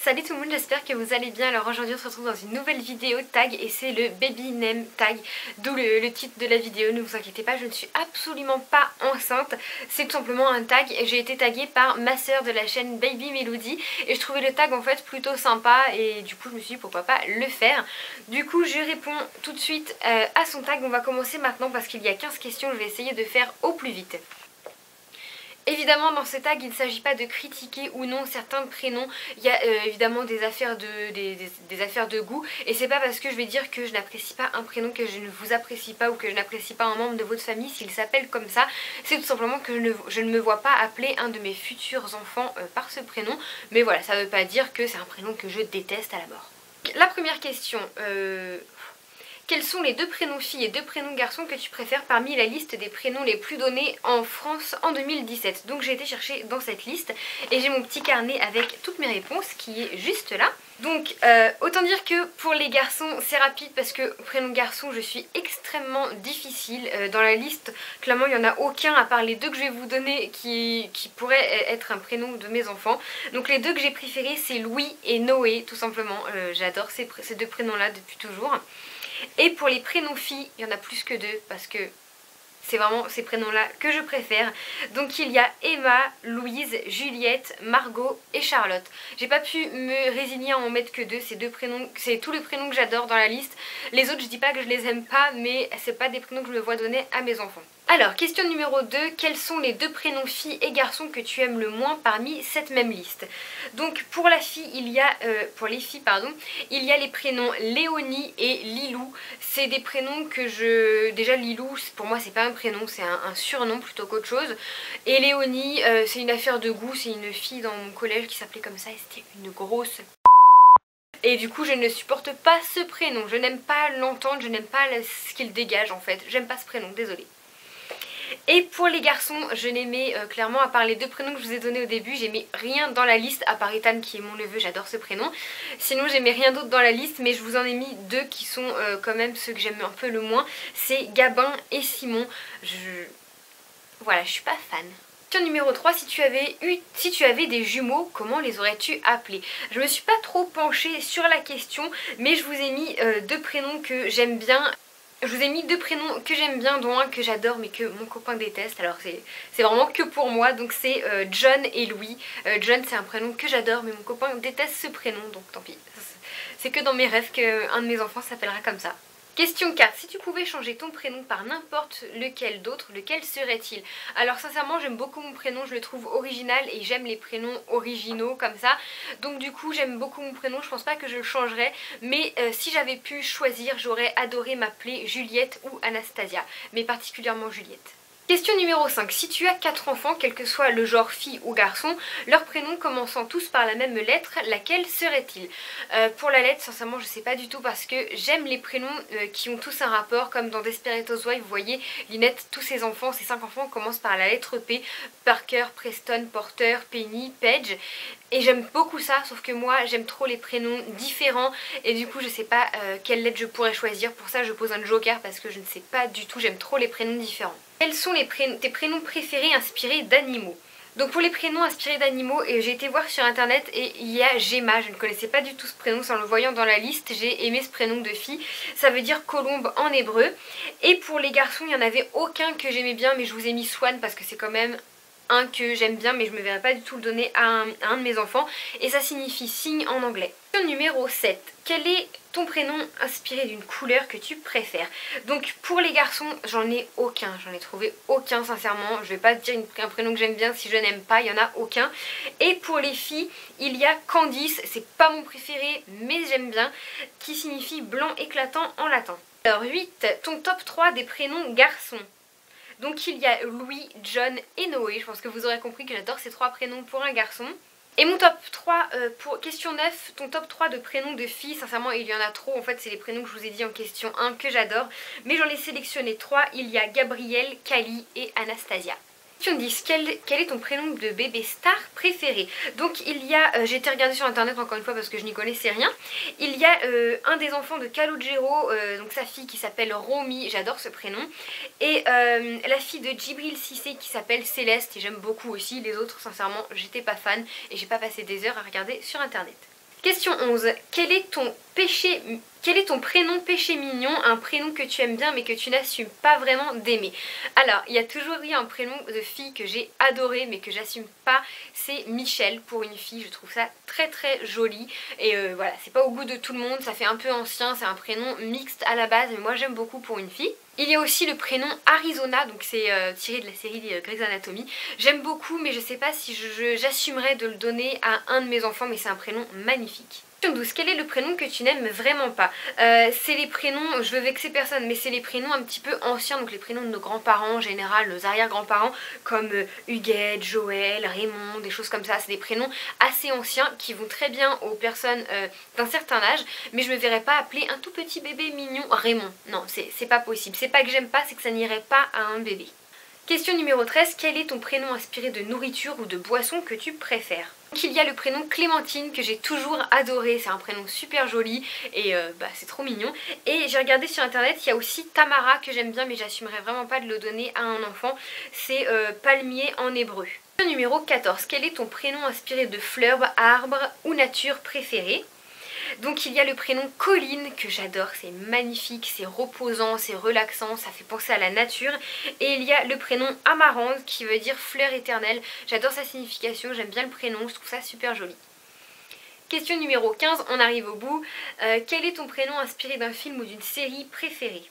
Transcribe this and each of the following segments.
Salut tout le monde, j'espère que vous allez bien. Alors aujourd'hui on se retrouve dans une nouvelle vidéo tag et c'est le baby name tag, d'où le titre de la vidéo. Ne vous inquiétez pas, je ne suis absolument pas enceinte, c'est tout simplement un tag. J'ai été taguée par ma soeur de la chaîne Baby Melody et je trouvais le tag en fait plutôt sympa et du coup je me suis dit pourquoi pas le faire. Du coup je réponds tout de suite à son tag. On va commencer maintenant parce qu'il y a 15 questions, je vais essayer de faire au plus vite. Évidemment dans ce tag il ne s'agit pas de critiquer ou non certains prénoms, il y a évidemment des affaires de goût et c'est pas parce que je vais dire que je n'apprécie pas un prénom que je ne vous apprécie pas ou que je n'apprécie pas un membre de votre famille s'il s'appelle comme ça. C'est tout simplement que je ne me vois pas appeler un de mes futurs enfants par ce prénom, mais voilà, ça veut pas dire que c'est un prénom que je déteste à la mort. La première question, quels sont les 2 prénoms filles et 2 prénoms garçons que tu préfères parmi la liste des prénoms les plus donnés en France en 2017? Donc j'ai été chercher dans cette liste et j'ai mon petit carnet avec toutes mes réponses qui est juste là. Donc autant dire que pour les garçons c'est rapide parce que prénom garçon je suis extrêmement difficile. Dans la liste clairement il n'y en a aucun à part les 2 que je vais vous donner qui pourraient être un prénom de mes enfants. Donc les 2 que j'ai préférés c'est Louis et Noé tout simplement. J'adore ces 2 prénoms là depuis toujours. Et pour les prénoms filles, il y en a plus que 2 parce que c'est vraiment ces prénoms-là que je préfère. Donc il y a Emma, Louise, Juliette, Margot et Charlotte. J'ai pas pu me résigner à en mettre que 2, ces 2 prénoms, c'est tous les prénoms que j'adore dans la liste. Les autres je dis pas que je les aime pas, mais c'est pas des prénoms que je me vois donner à mes enfants. Alors, question numéro 2, quels sont les 2 prénoms filles et garçons que tu aimes le moins parmi cette même liste? Donc pour la fille, il y a, pour les filles pardon, il y a les prénoms Léonie et Lilou. C'est des prénoms que déjà Lilou pour moi c'est pas un prénom, c'est un surnom plutôt qu'autre chose. Et Léonie, c'est une affaire de goût, c'est une fille dans mon collège qui s'appelait comme ça et c'était une grosse... Et du coup je ne supporte pas ce prénom, je n'aime pas l'entendre, je n'aime pas ce qu'il dégage en fait. J'aime pas ce prénom, désolée. Et pour les garçons, je n'aimais clairement, à part les 2 prénoms que je vous ai donnés au début, j'aimais rien dans la liste, à part Ethan qui est mon neveu, j'adore ce prénom. Sinon j'aimais rien d'autre dans la liste, mais je vous en ai mis 2 qui sont quand même ceux que j'aime un peu le moins. C'est Gabin et Simon. Voilà, je suis pas fan. Question numéro 3, si tu avais des jumeaux, comment les aurais-tu appelés? Je me suis pas trop penchée sur la question, mais je vous ai mis 2 prénoms que j'aime bien. Je vous ai mis 2 prénoms que j'aime bien, dont un que j'adore mais que mon copain déteste. Alors c'est vraiment que pour moi, donc c'est John et Louis. John c'est un prénom que j'adore mais mon copain déteste ce prénom, donc tant pis. C'est que dans mes rêves qu'un de mes enfants s'appellera comme ça. Question 4. Si tu pouvais changer ton prénom par n'importe lequel d'autre, lequel serait-il? Alors sincèrement j'aime beaucoup mon prénom, je le trouve original et j'aime les prénoms originaux comme ça. Donc du coup j'aime beaucoup mon prénom, je pense pas que je le changerais. Mais si j'avais pu choisir, j'aurais adoré m'appeler Juliette ou Anastasia. Mais particulièrement Juliette. Question numéro 5. Si tu as 4 enfants, quel que soit le genre fille ou garçon, leurs prénoms commençant tous par la même lettre, laquelle serait-il? Pour la lettre, sincèrement, je sais pas du tout parce que j'aime les prénoms qui ont tous un rapport, comme dans Desperate Housewives, vous voyez, Lynette, tous ses enfants, ses 5 enfants commencent par la lettre P. Parker, Preston, Porter, Penny, Paige. Et j'aime beaucoup ça, sauf que moi j'aime trop les prénoms différents et du coup je sais pas quelle lettre je pourrais choisir. Pour ça je pose un joker parce que je ne sais pas du tout, j'aime trop les prénoms différents. Quels sont tes prénoms préférés inspirés d'animaux? Donc pour les prénoms inspirés d'animaux, j'ai été voir sur internet et il y a Gemma, je ne connaissais pas du tout ce prénom, sans le voyant dans la liste, j'ai aimé ce prénom de fille, ça veut dire colombe en hébreu. Et pour les garçons il n'y en avait aucun que j'aimais bien mais je vous ai mis Swan parce que c'est quand même un que j'aime bien mais je me verrais pas du tout le donner à un de mes enfants et ça signifie cygne en anglais. Question numéro 7. Quel est ton prénom inspiré d'une couleur que tu préfères? Donc pour les garçons j'en ai aucun, j'en ai trouvé aucun sincèrement, je vais pas te dire un prénom que j'aime bien si je n'aime pas, il y en a aucun. Et pour les filles il y a Candice, c'est pas mon préféré mais j'aime bien, qui signifie blanc éclatant en latin. Alors 8. Ton top 3 des prénoms garçons. Donc il y a Louis, John et Noé. Je pense que vous aurez compris que j'adore ces 3 prénoms pour un garçon. Et mon top 3, pour question 9, ton top 3 de prénoms de filles, sincèrement il y en a trop, en fait c'est les prénoms que je vous ai dit en question 1 que j'adore. Mais j'en ai sélectionné 3, il y a Gabrielle, Kali et Anastasia. Question 10, quel est ton prénom de bébé star préféré? Donc il y a, j'ai été regarder sur internet encore une fois parce que je n'y connaissais rien. Il y a un des enfants de Calogero, donc sa fille qui s'appelle Romy, j'adore ce prénom. Et la fille de Djibril Cissé qui s'appelle Céleste et j'aime beaucoup aussi. Les autres sincèrement j'étais pas fan et j'ai pas passé des heures à regarder sur internet. Question 11. Quel est ton prénom péché mignon, un prénom que tu aimes bien mais que tu n'assumes pas vraiment d'aimer? Alors, il y a toujours eu un prénom de fille que j'ai adoré mais que j'assume pas, c'est Michel pour une fille, je trouve ça très très joli et voilà, c'est pas au goût de tout le monde, ça fait un peu ancien, c'est un prénom mixte à la base mais moi j'aime beaucoup pour une fille. Il y a aussi le prénom Arizona, donc c'est tiré de la série Grey's Anatomy. J'aime beaucoup mais je sais pas si j'assumerais de le donner à un de mes enfants, mais c'est un prénom magnifique. Question 12. Quel est le prénom que tu n'aimes vraiment pas? C'est les prénoms, je veux vexer personne, mais c'est les prénoms un petit peu anciens, donc les prénoms de nos grands-parents en général, nos arrière-grands-parents, comme Huguette, Joël, Raymond, des choses comme ça. C'est des prénoms assez anciens qui vont très bien aux personnes d'un certain âge, mais je me verrais pas appeler un tout petit bébé mignon Raymond. Non, c'est pas possible. C'est pas que j'aime pas, c'est que ça n'irait pas à un bébé. Question numéro 13, quel est ton prénom inspiré de nourriture ou de boisson que tu préfères? Donc il y a le prénom Clémentine que j'ai toujours adoré, c'est un prénom super joli et c'est trop mignon. Et j'ai regardé sur internet, il y a aussi Tamara que j'aime bien mais j'assumerais vraiment pas de le donner à un enfant, c'est palmier en hébreu. Question numéro 14, quel est ton prénom inspiré de fleurs, arbres ou nature préférée? Donc il y a le prénom Colline que j'adore, c'est magnifique, c'est reposant, c'est relaxant, ça fait penser à la nature. Et il y a le prénom Amarante qui veut dire fleur éternelle, j'adore sa signification, j'aime bien le prénom, je trouve ça super joli. Question numéro 15, on arrive au bout. Quel est ton prénom inspiré d'un film ou d'une série préférée?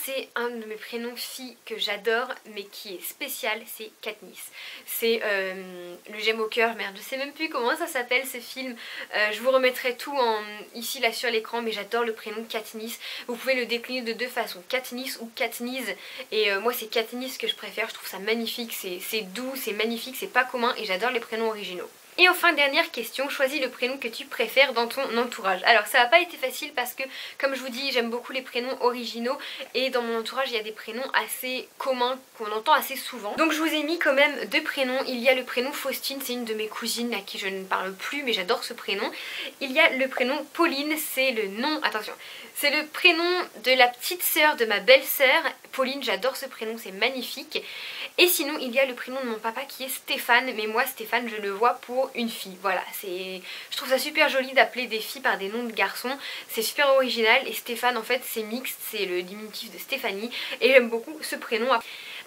C'est un de mes prénoms filles que j'adore mais qui est spécial, c'est Katniss. C'est le Gemme au cœur, merde je sais même plus comment ça s'appelle ce film. Je vous remettrai tout ici là sur l'écran mais j'adore le prénom Katniss. Vous pouvez le décliner de deux façons, Katniss ou Katniss. Et moi c'est Katniss que je préfère, je trouve ça magnifique, c'est doux, c'est magnifique, c'est pas commun et j'adore les prénoms originaux. Et enfin dernière question, choisis le prénom que tu préfères dans ton entourage. Alors ça n'a pas été facile parce que comme je vous dis j'aime beaucoup les prénoms originaux et dans mon entourage il y a des prénoms assez communs qu'on entend assez souvent. Donc je vous ai mis quand même deux prénoms, il y a le prénom Faustine, c'est une de mes cousines à qui je ne parle plus mais j'adore ce prénom. Il y a le prénom Pauline, c'est le nom, attention, c'est le prénom de la petite sœur de ma belle-sœur. Pauline, j'adore ce prénom, c'est magnifique. Et sinon il y a le prénom de mon papa qui est Stéphane, mais moi Stéphane je le vois pour une fille, voilà, je trouve ça super joli d'appeler des filles par des noms de garçons, c'est super original et Stéphane en fait c'est mixte, c'est le diminutif de Stéphanie et j'aime beaucoup ce prénom.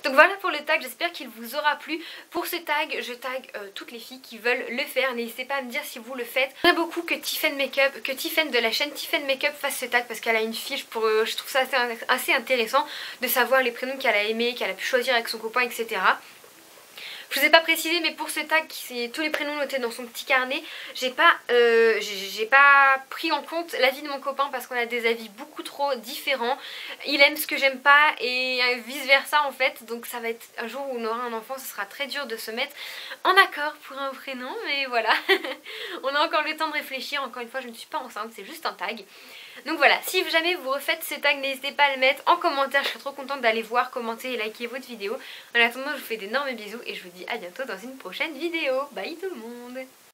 Donc voilà pour le tag, j'espère qu'il vous aura plu. Pour ce tag, je tag toutes les filles qui veulent le faire. N'hésitez pas à me dire si vous le faites. J'aimerais beaucoup que Tiffen Makeup, que Tiffen de la chaîne Tiffen Makeup fasse ce tag parce qu'elle a une fiche je trouve ça assez intéressant de savoir les prénoms qu'elle a aimés, qu'elle a pu choisir avec son copain, etc. Je vous ai pas précisé mais pour ce tag, c'est tous les prénoms notés dans son petit carnet. J'ai pas pris en compte l'avis de mon copain parce qu'on a des avis beaucoup trop différents. Il aime ce que j'aime pas et vice versa en fait. Donc ça va être un jour où on aura un enfant, ce sera très dur de se mettre en accord pour un prénom. Mais voilà, on a encore le temps de réfléchir. Encore une fois, je ne suis pas enceinte, c'est juste un tag. Donc voilà, si jamais vous refaites ce tag, n'hésitez pas à le mettre en commentaire, je serais trop contente d'aller voir, commenter et liker votre vidéo. En attendant, je vous fais d'énormes bisous et je vous dis à bientôt dans une prochaine vidéo. Bye tout le monde!